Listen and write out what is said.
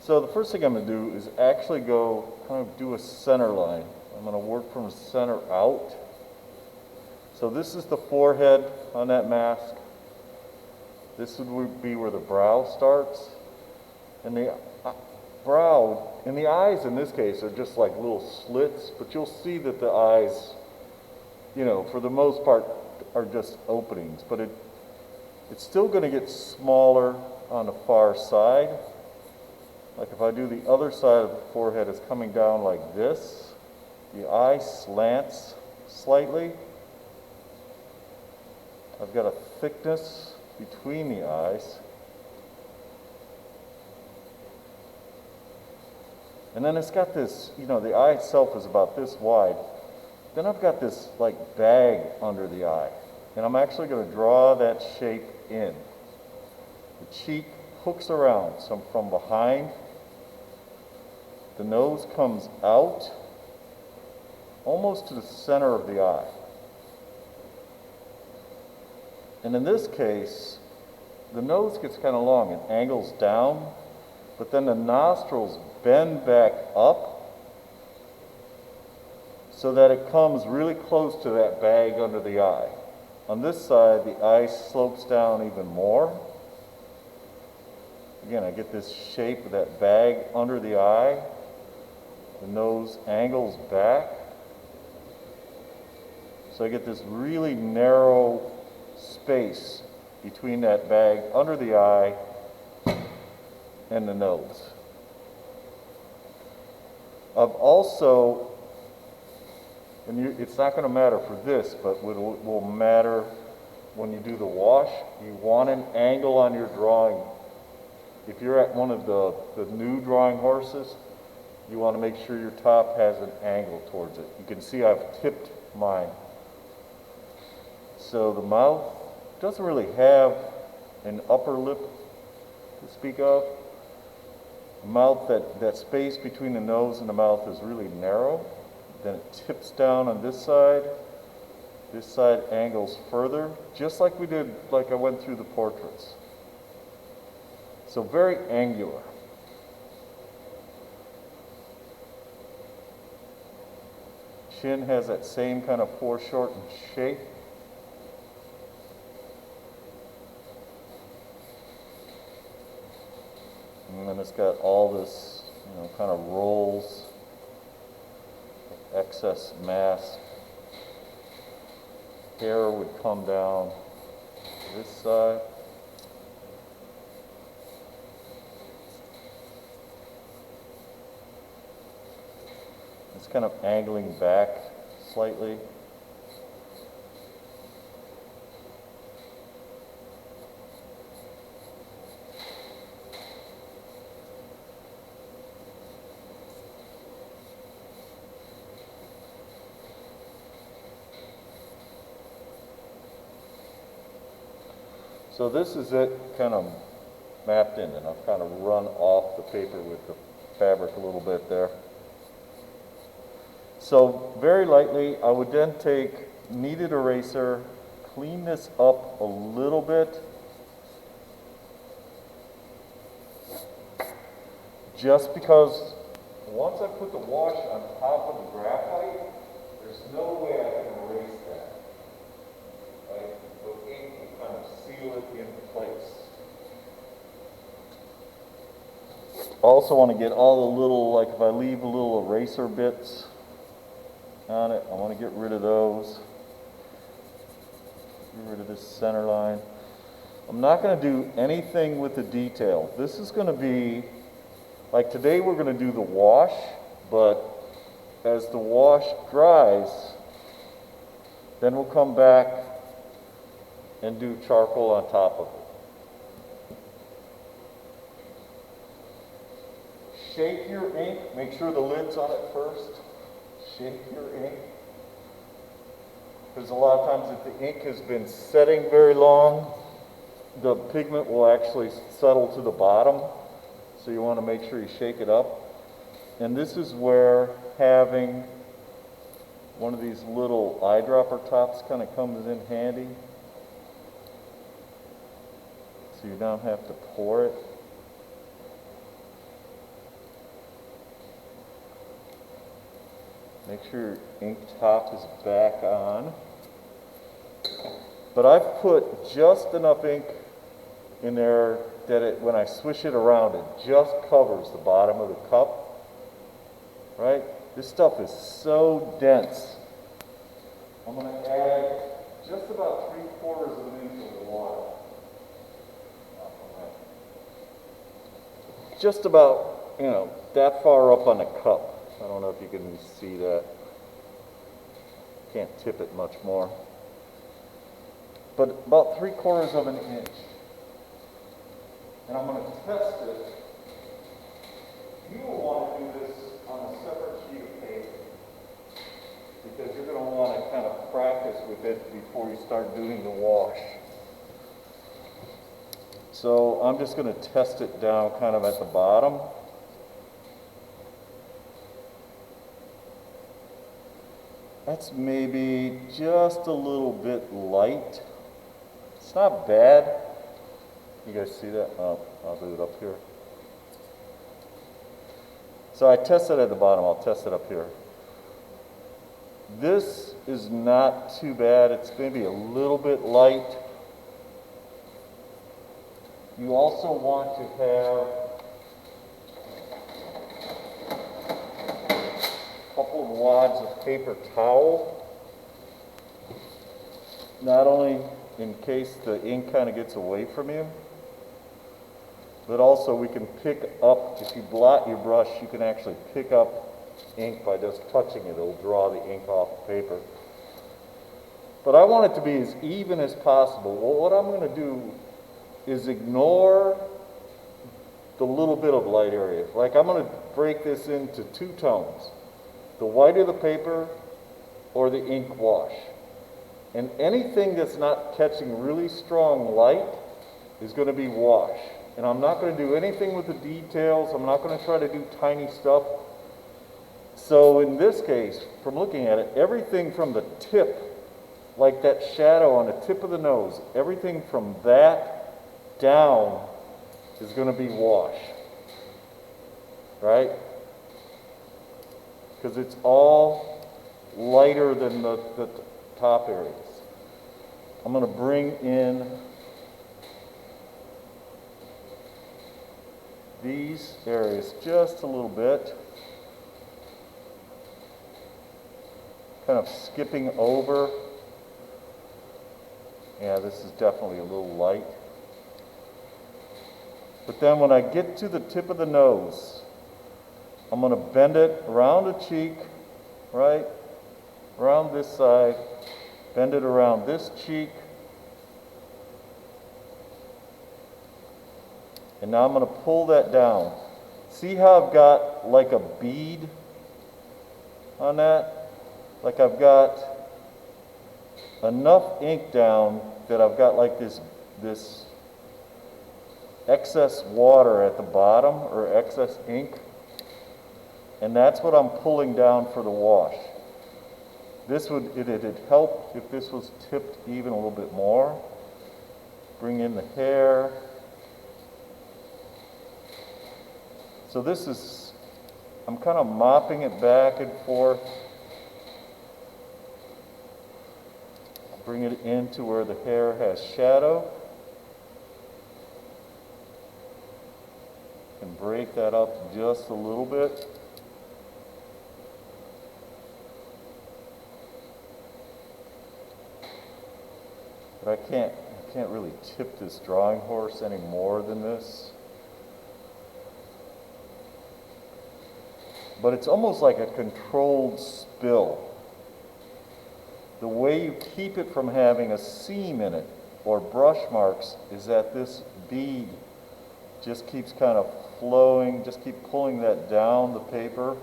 So the first thing I'm going to do is actually go kind of do a center line. I'm going to work from the center out. So this is the forehead on that mask. This would be where the brow starts. And the brow, and the eyes in this case are just like little slits, but you'll see that the eyes, you know, for the most part are just openings, but it's still going to get smaller on the far side. Like if I do the other side of the forehead is coming down like this, the eye slants slightly. I've got a thickness between the eyes. And then it's got this, you know, the eye itself is about this wide. Then I've got this like bag under the eye. And I'm actually going to draw that shape in. The cheek hooks around, so from behind. The nose comes out almost to the center of the eye. And in this case, the nose gets kind of long and angles down, but then the nostrils bend back up so that it comes really close to that bag under the eye. On this side, the eye slopes down even more. Again, I get this shape of that bag under the eye. The nose angles back. So I get this really narrow space between that bag under the eye and the nose. I've also, and it's not going to matter for this, but what will matter when you do the wash, you want an angle on your drawing. If you're at one of the new drawing horses, you want to make sure your top has an angle towards it. You can see I've tipped mine. So the mouth doesn't really have an upper lip to speak of. The mouth, that space between the nose and the mouth is really narrow. Then it tips down on this side. This side angles further, just like we did, like I went through the portraits. So very angular. Chin has that same kind of foreshortened shape. And then it's got all this, you know, kind of rolls, excess mass. Hair would come down this side. It's kind of angling back slightly. So this is it kind of mapped in, and I've kind of run off the paper with the fabric a little bit there. So very lightly, I would then take kneaded eraser, clean this up a little bit, just because once I put the wash on top of the graphite, there's no way I can erase that. Right? The ink will kind of seal it in place. Also want to get all the little, like if I leave a little eraser bits on it, I want to get rid of those. Get rid of this center line. I'm not going to do anything with the detail. This is going to be, like today we're going to do the wash, but as the wash dries, then we'll come back and do charcoal on top of it. Shake your ink, make sure the lid's on it first. Shake your ink. Because a lot of times if the ink has been setting very long, the pigment will actually settle to the bottom. So you want to make sure you shake it up. And this is where having one of these little eyedropper tops kind of comes in handy. So you don't have to pour it. Make sure your ink top is back on. But I've put just enough ink in there that when I swish it around, it just covers the bottom of the cup, right? This stuff is so dense. I'm going to add just about 3/4 of an inch of water. Just about, that far up on the cup. I don't know if you can see that. Can't tip it much more. But about 3/4 of an inch. And I'm going to test it. You will want to do this on a separate sheet of paper, because you're going to want to kind of practice with it before you start doing the wash. So I'm just going to test it down kind of at the bottom. That's maybe just a little bit light. It's not bad. You guys see that? Oh, I'll do it up here. So I tested at the bottom. I'll test it up here. This is not too bad. It's maybe a little bit light. You also want to have a couple of wads of paper towel. Not only in case the ink kind of gets away from you, but also we can pick up, if you blot your brush, you can actually pick up ink by just touching it. It'll draw the ink off the paper. But I want it to be as even as possible. Well, what I'm going to do is ignore the little bit of light area. Like, I'm going to break this into 2 tones. The white of the paper or the ink wash. And anything that's not catching really strong light is going to be wash. And I'm not going to do anything with the details. I'm not going to try to do tiny stuff. So in this case, from looking at it, everything from the tip, like that shadow on the tip of the nose, everything from that down is going to be wash, right? Because it's all lighter than the top areas. I'm going to bring in these areas just a little bit, kind of skipping over. Yeah, this is definitely a little light. But then when I get to the tip of the nose, I'm going to bend it around the cheek, right? Around this side, bend it around this cheek. And now I'm going to pull that down. See how I've got like a bead on that? Like I've got enough ink down that I've got like this excess water at the bottom, or excess ink. And that's what I'm pulling down for the wash. It'd help if this was tipped even a little bit more. Bring in the hair. So I'm kind of mopping it back and forth. Bring it into where the hair has shadow. And break that up just a little bit. But I can't really tip this drawing horse any more than this. But it's almost like a controlled spill. The way you keep it from having a seam in it or brush marks is that this bead just keeps kind of flowing, just keep pulling that down the paper